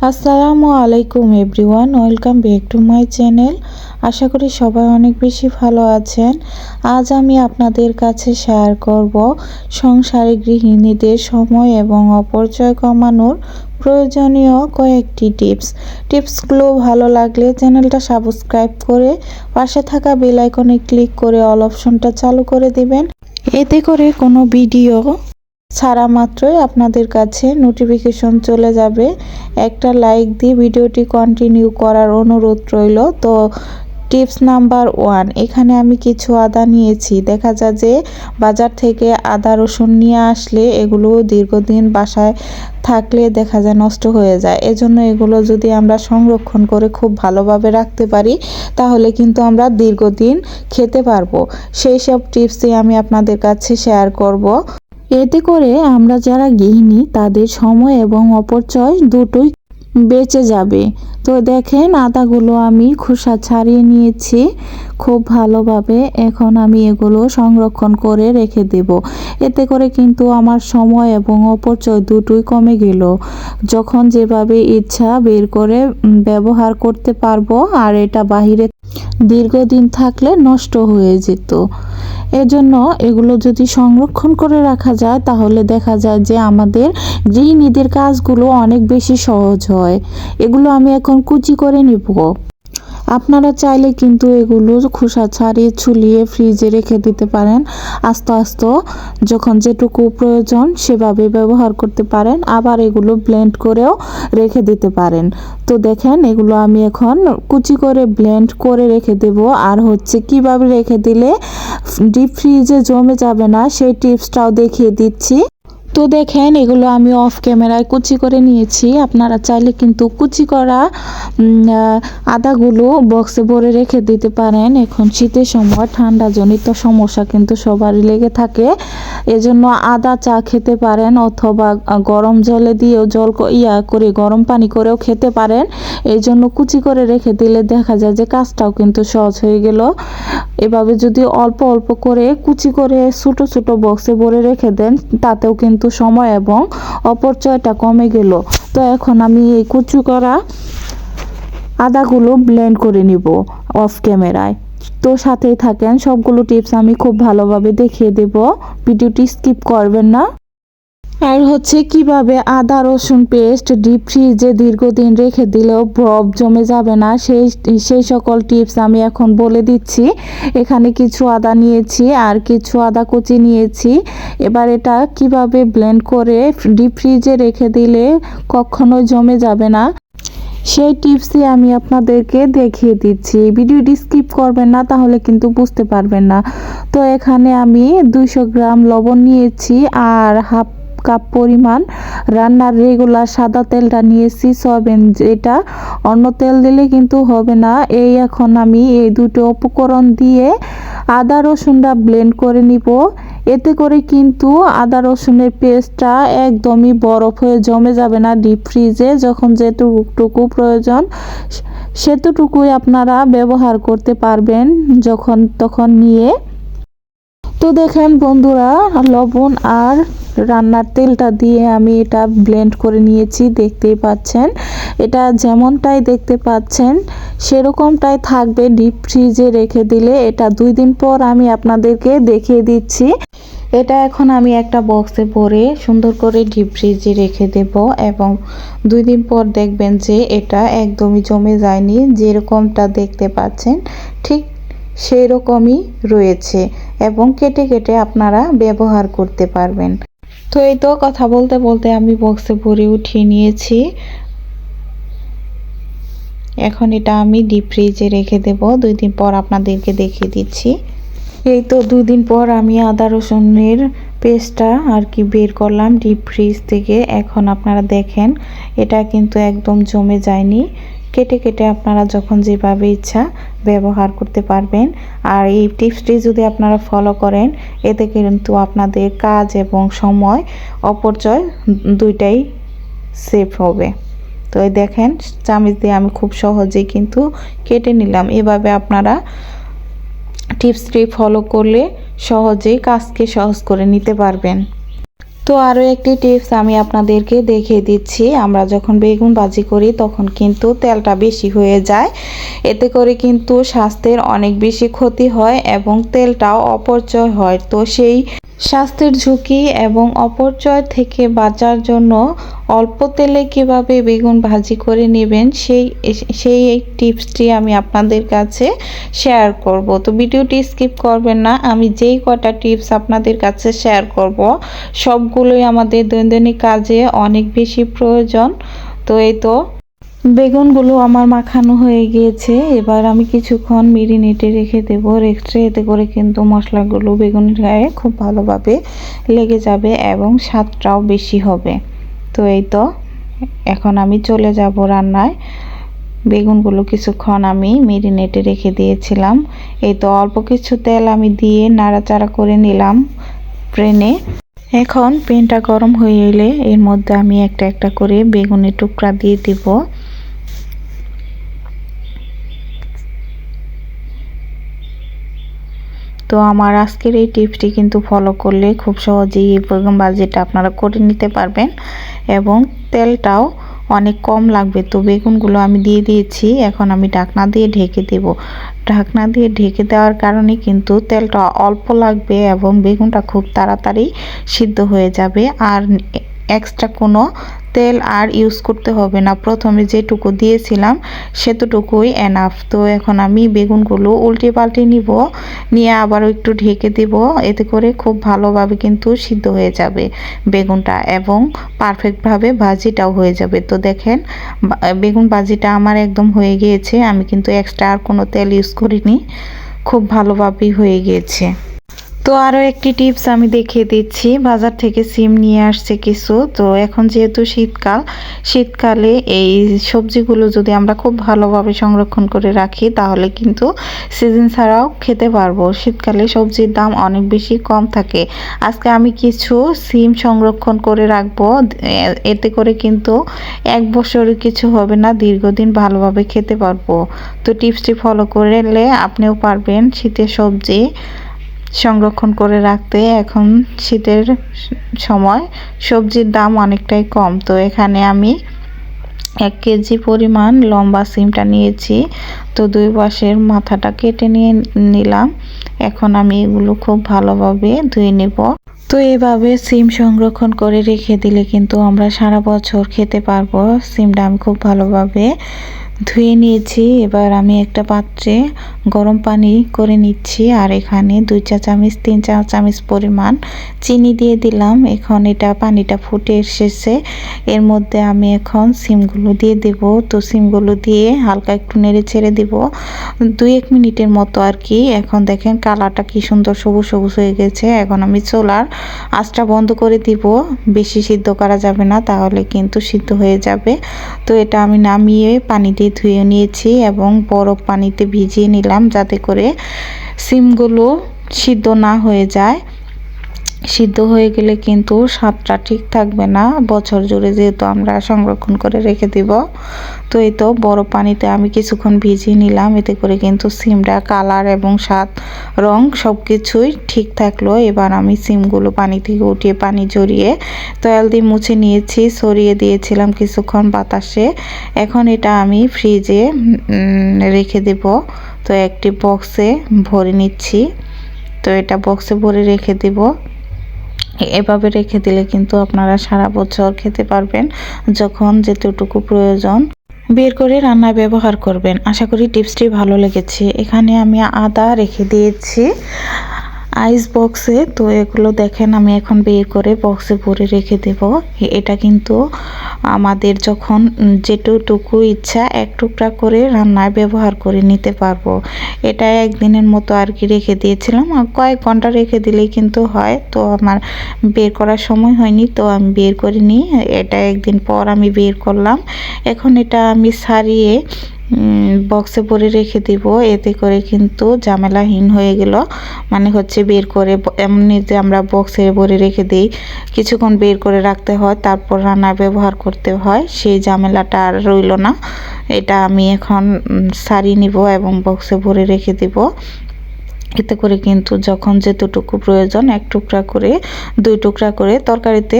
আসসালামু আলাইকুম everyone, welcome back to my channel. আশা করি সবাই অনেক বেশি ভালো আছেন। আজ আমি আপনাদের কাছে শেয়ার করব সংসারে গৃহিণীদের সময় এবং অপচয় কমানোর প্রয়োজনীয় কয়েকটি টিপসগুলো ভালো লাগলে চ্যানেলটা সাবস্ক্রাইব করে পাশে থাকা বেল আইকনে ক্লিক করে অল অপশনটা চালু করে দিবেন। এতে করে কোনো ভিডিও ছাড়া মাত্রই আপনাদের কাছে নোটিফিকেশন চলে যাবে। একটা লাইক দিয়ে ভিডিওটি কন্টিনিউ করার অনুরোধ রইল। তো টিপস নাম্বার 1, এখানে আমি কিছু আদা নিয়েছি। দেখা যায় যে বাজার থেকে আদা রসুন নিয়ে আসলে এগুলো দীর্ঘদিন বাসায় থাকলে দেখা যায় নষ্ট হয়ে যায়। এজন্য এগুলো যদি আমরা সংরক্ষণ করে খুব ভালোভাবে রাখতে পারি তাহলে কিন্তু আমরা দীর্ঘদিন খেতে পারবো। সেই সব টিপসই আমি আপনাদের কাছে শেয়ার করব। এতে করে আমরা যারা গৃহিণী তাদের সময় এবং অপচয় দুটোই বেঁচে যাবে। তো দেখেন আদাগুলো আমি খোসা ছাড়িয়ে নিয়েছি খুব ভালোভাবে। এখন আমি এগুলো সংরক্ষণ করে রেখে দেব। এতে করে কিন্তু আমার সময় এবং অপচয় দুটোই কমে গেল। যখন যেভাবে ইচ্ছা বের করে ব্যবহার করতে পারবো, আর এটা বাহিরে দীর্ঘদিন থাকলে নষ্ট হয়ে যেত। এজন্য এগুলো যদি সংরক্ষণ করে রাখা যায় তাহলে দেখা যায় যে আমাদের গৃহিণীদের কাজগুলো অনেক বেশি সহজ হয়। এগুলো আমি এখন কুচি করে নিব। আপনারা চাইলে কিন্তু এগুলো খোসা ছাড়িয়ে ছুলিয়ে ফ্রিজে রেখে দিতে পারেন। আস্তে আস্তে যখন যেটুকু প্রয়োজন সেভাবে ব্যবহার করতে পারেন। আবার এগুলো ব্লেন্ড করেও রেখে দিতে পারেন। তো দেখেন এগুলো আমি এখন কুচি করে ব্লেন্ড করে রেখে দেব। আর কিভাবে রেখে দিলে ডিপ ফ্রিজে জমে যাবে না সেই টিপসটাও দেখিয়ে দিচ্ছি। তো দেখেন এগুলো আমি অফ ক্যামেরায় কুচি করে নিয়েছি। আপনারা চাইলে কিন্তু কুচি করা আদাগুলো বক্সে ভরে রেখে দিতে পারেন। এখন শীতের সময় ঠান্ডা জনিত সমস্যা কিন্তু সবারই লেগে থাকে। এজন্য আদা চা খেতে পারেন, অথবা গরম জলে দিয়েও করে গরম পানি করেও খেতে পারেন। এই জন্য কুচি করে রেখে দিলে দেখা যায় যে কাজটাও কিন্তু সহজ হয়ে গেল। এভাবে যদি অল্প অল্প করে কুচি করে ছোট ছোট বক্সে ভরে রেখে দেন তাতেও কিন্তু সময় এবং অপচয়টা কমে গেল। তো এখন আমি এই কুচি করা আদাগুলো ব্লেন্ড করে নিব অফ ক্যামেরায়। তো সাথেই থাকেন, সবগুলো টিপস আমি খুব ভালোভাবে দেখিয়ে দেব, ভিডিওটি স্কিপ করবেন না। আর কিভাবে আদা রসুন পেস্ট ডিপ ফ্রিজে দীর্ঘদিন রেখে দিলেও বরফ জমে যাবে না সেই সকল টিপস আমি এখন বলে দিচ্ছি। এখানে কিছু আদা নিয়েছি আর কিছু আদা কুচি নিয়েছি। এবার এটা কিভাবে ব্লেন্ড করে ডিপ ফ্রিজে রেখে দিলে কখনোই জমে যাবে না সেই টিপসই আমি আপনাদেরকে দেখিয়ে দিচ্ছি। ভিডিওটি স্কিপ করবেন না, তাহলে কিন্তু বুঝতে পারবেন না। তো এখানে আমি 200 গ্রাম লবণ নিয়েছি আর হাফ কাপ পরিমাণ রান্নার রেগুলার সাদা তেলটা নিয়েছি সয়াবিন। এটা অন্য তেল দিলে কিন্তু হবে না। এখন আমি এই দুটো উপকরণ দিয়ে আদা রসুনটা ব্লেন্ড করে নিব। এতে করে কিন্তু আদা রসুনের পেস্টটা একদমই বরফ হয়ে জমে যাবে না। ডিপ ফ্রিজে যখন যেটুকু প্রয়োজন সেতটুকুই আপনারা ব্যবহার করতে পারবেন যখন তখন নিয়ে। তো দেখেন বন্ধুরা, লবণ আর রান্নার তেলটা দিয়ে আমি এটা ব্লেন্ড করে নিয়েছি। দেখতেই পাচ্ছেন এটা যেমনটাই দেখতে পাচ্ছেন সেরকমটাই থাকবে ডিপ ফ্রিজে রেখে দিলে। এটা 2 দিন পর আমি আপনাদেরকে দেখিয়ে দিচ্ছি। এটা এখন আমি একটা বক্সে ভরে সুন্দর করে ডিপ ফ্রিজে রেখে দেব এবং 2 দিন পর দেখবেন যে এটা একদমই জমে যায়নি। যেরকমটা দেখতে পাচ্ছেন ঠিক সেই রকমই রয়েছে এবং কেটে কেটে আপনারা ব্যবহার করতে পারবেন। তো এই তো কথা বলতে বলতে আমি বক্সে ভরে উঠিয়ে নিয়েছি। এখন এটা আমি ডিপ ফ্রিজে রেখে দেব। 2 দিন পর আপনাদেরকে দেখিয়ে দিচ্ছি। এই তো 2 দিন পর আমি আদা রসুনের পেস্টটা বের করলাম ডিপ ফ্রিজ থেকে। এখন আপনারা দেখেন এটা কিন্তু একদম জমে যায়নি। কেটে কেটে আপনারা যখন যেভাবে ইচ্ছা ব্যবহার করতে পারবেন। আর এই টিপসটি যদি আপনারা ফলো করেন এতে কিন্তু আপনাদের কাজ এবং সময় অপচয় দুইটাই সেভ হবে। তো এই দেখেন চামচ দিয়ে আমি খুব সহজেই কিন্তু কেটে নিলাম। এভাবে আপনারা টিপসটি ফলো করলে সহজেই কাজকে সহজ করে নিতে পারবেন। তো আরও একটি টিপস আমি আপনাদেরকে দেখিয়ে দিচ্ছি। আমরা যখন বেগুন ভাজি করি তখন কিন্তু তেলটা বেশি হয়ে যায়, এতে করে কিন্তু স্বাস্থ্যের অনেক বেশি ক্ষতি হয় এবং তেলটাও অপচয় হয়। তো সেই স্বাস্থ্যের ঝুঁকি এবং অপচয় থেকে বাঁচার জন্য অল্প তেলে কিভাবে বেগুন ভাজি করে নেবেন সেই টিপসটি আমি আপনাদের কাছে শেয়ার করব। তো ভিডিওটি স্কিপ করবেন না। আমি যেই কটা টিপস আপনাদের কাছে শেয়ার করব সবগুলোই আমাদের দৈনন্দিন কাজে অনেক বেশি প্রয়োজন। তো এই তো বেগুনগুলো আমার মাখানো হয়ে গিয়েছে, এবার আমি কিছুক্ষণ মেরিনেটে রেখে দেবো। এতে করে কিন্তু মশলাগুলো বেগুনের গায়ে খুব ভালোভাবে লেগে যাবে এবং স্বাদটাও বেশি হবে। তো এই তো এখন আমি চলে যাব রান্নায়। বেগুনগুলো কিছুক্ষণ আমি মেরিনেটে রেখে দিয়েছিলাম। এই তো অল্প কিছু তেল আমি দিয়ে নাড়াচাড়া করে নিলাম প্যানে। এখন প্যানটা গরম হয়ে এলে এর মধ্যে আমি একটা একটা করে বেগুনের টুকরা দিয়ে দিব। তো আমার আজকের এই টিপসটি কিন্তু ফলো করলে খুব সহজেই এই বেগুন ভাজিটা আপনারা করে নিতে পারবেন এবং তেলটাও অনেক কম লাগবে। তো বেগুনগুলো আমি দিয়ে দিয়েছি, এখন আমি ঢাকনা দিয়ে ঢেকে দেব। ঢাকনা দিয়ে ঢেকে দেওয়ার কারণে কিন্তু তেলটা অল্প লাগবে এবং বেগুনটা খুব তাড়াতাড়ি সিদ্ধ হয়ে যাবে, আর এক্সট্রা কোনো তেল আর ইউজ করতে হবে না। প্রথমে যেটুকু দিয়েছিলাম সেতটুকুই এনাফ। তো এখন আমি বেগুনগুলো উল্টে পাল্টে নিয়ে আবার একটু ঢেকে দেব, এতে করে খুব ভালোভাবে কিন্তু সিদ্ধ হয়ে যাবে বেগুনটা এবং পারফেক্টভাবে ভাজিটাও হয়ে যাবে। তো দেখেন বেগুন ভাজিটা আমার একদম হয়ে গিয়েছে, আমি কিন্তু এক্সট্রা আর কোনো তেল ইউজ করিনি, খুব ভালোভাবেই হয়ে গিয়েছে। তো আরও একটি টিপস আমি দেখিয়ে দিচ্ছি। বাজার থেকে সিম নিয়ে আসছে কিছু। তো এখন যেহেতু শীতকালে এই সবজিগুলো যদি আমরা খুব ভালোভাবে সংরক্ষণ করে রাখি তাহলে কিন্তু সিজন ছাড়াও খেতে পারবো। শীতকালে সবজির দাম অনেক বেশি কম থাকে। আজকে আমি কিছু সিম সংরক্ষণ করে রাখবো, এতে করে কিন্তু এক বছরের কিছু হবে না, দীর্ঘদিন ভালোভাবে খেতে পারবো। তো টিপসটি ফলো করলে আপনিও পারবেন শীতের সবজি সংরক্ষণ করে রাখতে। এখন শীতের সময় সবজির দাম অনেকটাই কম। তো এখানে আমি 1 কেজি পরিমাণ লম্বা সিমটা নিয়েছি। তো দুই পাশের মাথাটা কেটে নিলাম। এখন আমি এগুলো খুব ভালোভাবে ধুয়ে নেব। তো এভাবে সিম সংরক্ষণ করে রেখে দিলে কিন্তু আমরা সারা বছর খেতে পারবো। সিমটা আমি খুব ভালোভাবে ধুয়ে নিয়েছি। এবার আমি একটা পাত্রে গরম পানি করে নিচ্ছি, আর এখানে 2 চা চামচ 3 চা চামচ পরিমাণ চিনি দিয়ে দিলাম। এখন এটা পানিটা ফুটে এসেছে, এর মধ্যে আমি এখন সিমগুলো দিয়ে দেব। তো সিমগুলো দিয়ে হালকা একটু নেড়ে ছেড়ে দিব 2-1 মিনিটের মতো আর কি। এখন দেখেন কালারটা কি সুন্দর সবুজ সবুজ হয়ে গেছে। এখন আমি চুলার আঁচটা বন্ধ করে দিব, বেশি সিদ্ধ করা যাবে না, তাহলে কিন্তু সিদ্ধ হয়ে যাবে। তো এটা আমি নামিয়ে পানি দিয়ে ধুয়ে নিয়েছি এবং বরফ পানিতে ভিজিয়ে নিলাম, যাতে করে সিমগুলো সিদ্ধ না হয়ে যায়। সিদ্ধ হয়ে গেলে কিন্তু স্বাদটা ঠিক থাকবে না বছর জুড়ে, যেহেতু আমরা সংরক্ষণ করে রেখে দিব। তো এই তো বরফ পানিতে আমি কিছুক্ষণ ভিজিয়ে নিলাম, এতে করে কিন্তু সিমটা কালার এবং স্বাদ রং সব কিছুই ঠিক থাকলো। এবার আমি সিমগুলো পানি থেকে উঠিয়ে পানি ঝরিয়ে তেল দিয়ে মুছে নিয়েছি, সরিয়ে দিয়েছিলাম কিছুক্ষণ বাতাসে। এখন এটা আমি ফ্রিজে রেখে দেব। তো একটি বক্সে ভরে নিচ্ছি। তো এটা বক্সে ভরে রেখে দেব। এভাবে রেখে দিলে কিন্তু আপনারা সারা বছর খেতে পারবেন, যখন যেতটুকু প্রয়োজন বের করে রান্নায় ব্যবহার করবেন। আশা করি টিপসটি ভালো লেগেছে। এখানে আমি আদা রেখে দিয়েছি আইস বক্সে। তো এগুলো দেখেন আমি এখন বের করে বক্সে ভরে রেখে দেব। এটা কিন্তু আমাদের যখন যেটুকু ইচ্ছা এক টুকরা করে রান্নায় ব্যবহার করে নিতে পারবো। এটা একদিনের মতো আর কি রেখে দিয়েছিলাম, কয়েক ঘন্টা রেখে দিলেই কিন্তু হয়। তো আমার বের করার সময় হয়নি, তো আমি বের করিনি। এটা একদিন পর আমি বের করলাম। এখন এটা আমি ছাড়িয়ে বক্সে ভরে রেখে দিব, এতে করে কিন্তু ঝামেলাহীন হয়ে গেল। মানে হচ্ছে বের করে এমনিতে আমরা বক্সে ভরে রেখে দিই, কিছুক্ষণ বের করে রাখতে হয়, তারপর রান্না ব্যবহার করতে হয়, সেই ঝামেলাটা আর রইল না। এটা আমি এখন ছাড়িয়ে নিব এবং বক্সে ভরে রেখে দিব। এতে করে কিন্তু যখন যেতটুকু প্রয়োজন 1 টুকরা করে 2 টুকরা করে তরকারিতে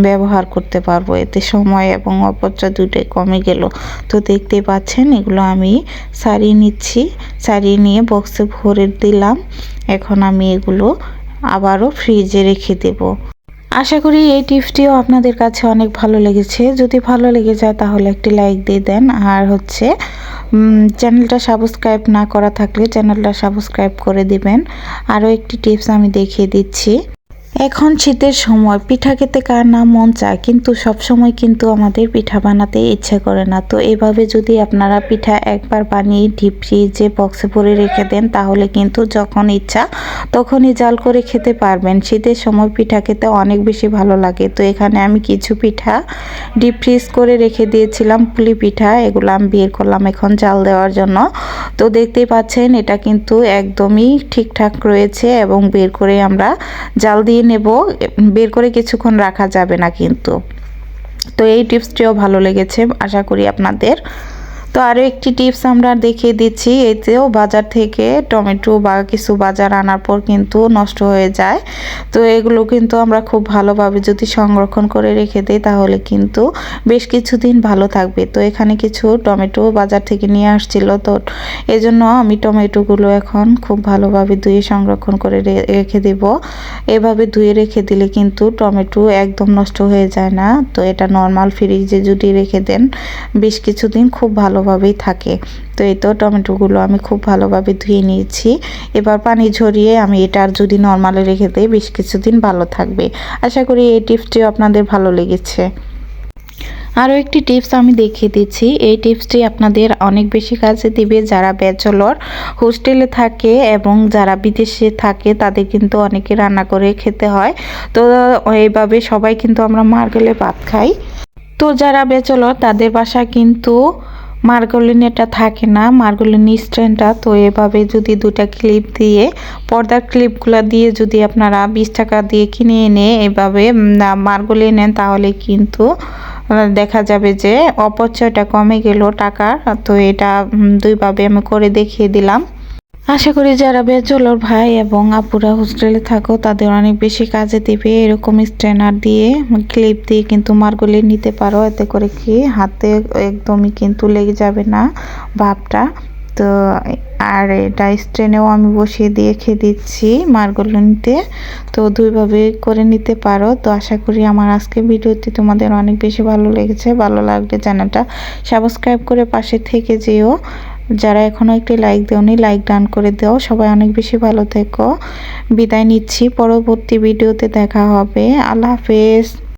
ব্যবহার করতে পারবো। এতে সময় এবং অপচয় দুটোই কমে গেল। তো দেখতেই পাচ্ছেন এগুলো আমি ছাড়িয়ে নিচ্ছি, ছাড়িয়ে নিয়ে বক্সে ভরে দিলাম। এখন আমি এগুলো আবারও ফ্রিজে রেখে দেব। আশা করি এই টিপসটিও আপনাদের কাছে অনেক ভালো লেগেছে। যদি ভালো লেগে যায় তাহলে একটি লাইক দিয়ে দেন, আর হচ্ছে চ্যানেলটা সাবস্ক্রাইব না করা থাকলে চ্যানেলটা সাবস্ক্রাইব করে দিবেন। আরও একটি টিপস আমি দেখিয়ে দিচ্ছি। এখন শীতের সময় পিঠা খেতে কার না মন চায়, কিন্তু সব সময় কিন্তু আমাদের পিঠা বানাতে ইচ্ছে করে না। তো এভাবে যদি আপনারা পিঠা একবার বানিয়ে ডিপ ফ্রিজে বক্সে ভরে রেখে দেন তাহলে কিন্তু যখন ইচ্ছা তখনই জাল করে খেতে পারবেন। শীতের সময় পিঠা খেতে অনেক বেশি ভালো লাগে। তো এখানে আমি কিছু পিঠা ডিপ ফ্রিজ করে রেখে দিয়েছিলাম, পুলি পিঠা, এগুলো আমি বের করলাম এখন জাল দেওয়ার জন্য। তো দেখতেই পাচ্ছেন এটা কিন্তু একদমই ঠিকঠাক রয়েছে এবং বের করে আমরা জাল দিয়ে নেব। বের করে কিছুক্ষণ রাখা যাবে না কিন্তু। তো এই টিপসটিও ভালো লেগেছে আশা করি আপনাদের। তো আরও একটি টিপস আমরা দেখিয়ে দিচ্ছি। এতেও বাজার থেকে টমেটো বা কিছু বাজার আনার পর কিন্তু নষ্ট হয়ে যায়। তো এগুলো কিন্তু আমরা খুব ভালোভাবে যদি সংরক্ষণ করে রেখে দিই তাহলে কিন্তু বেশ কিছুদিন ভালো থাকবে। তো এখানে কিছু টমেটো বাজার থেকে নিয়ে আসছিল, তো এজন্য আমি টমেটোগুলো এখন খুব ভালোভাবে ধুয়ে সংরক্ষণ করে রেখে দেব। এভাবে ধুয়ে রেখে দিলে কিন্তু টমেটো একদম নষ্ট হয়ে যায় না। তো এটা নর্মাল ফ্রিজে যদি রেখে দেন বেশ কিছুদিন খুব ভালোভাবেই থাকে। তো এই তো টমেটোগুলো আমি খুব ভালোভাবে ধুয়ে নিয়েছি। এবার পানি ঝরিয়ে আমি এটা যদি নর্মালে রেখে দিই বেশ কিছুদিন ভালো থাকবে। আশা করি এই টিপসটিও আপনাদের ভালো লেগেছে। আরও একটি টিপস আমি দেখিয়ে দিচ্ছি। এই টিপসটি আপনাদের অনেক বেশি কাজে দিবে যারা ব্যাচেলর হোস্টেলে থাকে এবং যারা বিদেশে থাকে তাদের কিন্তু অনেকে রান্না করে খেতে হয়। তো এইভাবে সবাই কিন্তু আমরা মার্বেলে ভাত খাই। তো যারা ব্যাচেলর তাদের বাসায় কিন্তু মার্গলিন এটা থাকে না, মার্গলিন স্ট্যান্ডটা। তো এভাবে যদি 2টা ক্লিপ দিয়ে পর্দার ক্লিপগুলো দিয়ে যদি আপনারা 20 টাকা দিয়ে কিনে এনে এভাবে মার্গলিন নেন তাহলে কিন্তু দেখা যাবে যে অপচয়টা কমে গেল টাকার। তো এটা দুইভাবে আমি করে দেখিয়ে দিলাম। আশা করি যারা ব্যাচেলর ভাই এবং আপুরা হোস্টেলে থাকো তাদের অনেক বেশি কাজে দিবে। এরকম স্ট্রেনার দিয়ে ক্লিপ দিয়ে কিন্তু মার্গলি নিতে পারো, এতে করে কি হাতে একদমই কিন্তু লেগে যাবে না ভাবটা। তো আর এটা স্ট্রেনেও আমি বসিয়ে দিয়ে রেখে দিচ্ছি মার্গলি নিতে। তো দুইভাবে করে নিতে পারো। তো আশা করি আমার আজকে ভিডিওটি তোমাদের অনেক বেশি ভালো লেগেছে। ভালো লাগলে চ্যানেলটা সাবস্ক্রাইব করে পাশে থেকে যেও। যারা এখনো একটি লাইক দেওনি লাইক ডান করে দাও। সবাই অনেক বেশি ভালো থেকো। বিদায় নিচ্ছি, পরবর্তী ভিডিওতে দেখা হবে। আল্লাহ হাফেজ।